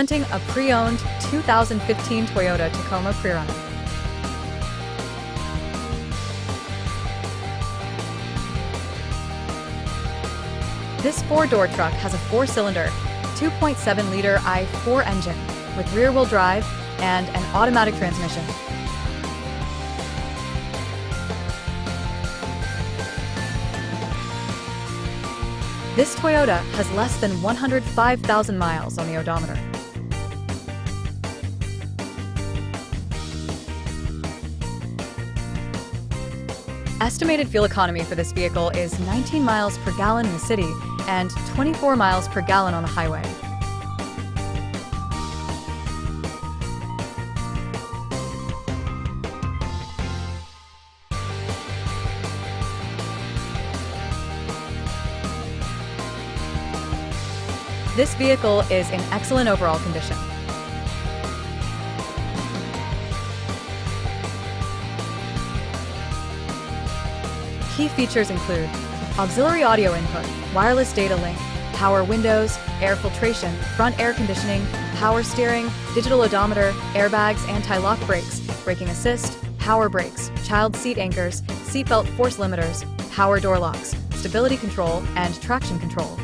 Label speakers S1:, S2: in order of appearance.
S1: Presenting a pre-owned 2015 Toyota Tacoma PreRunner. This four-door truck has a four-cylinder, 2.7-liter i4 engine with rear-wheel drive and an automatic transmission. This Toyota has less than 105,000 miles on the odometer. Estimated fuel economy for this vehicle is 19 miles per gallon in the city and 24 miles per gallon on the highway. This vehicle is in excellent overall condition. Key features include auxiliary audio input, wireless data link, power windows, air filtration, front air conditioning, power steering, digital odometer, airbags, anti-lock brakes, braking assist, power brakes, child seat anchors, seatbelt force limiters, power door locks, stability control, and traction control.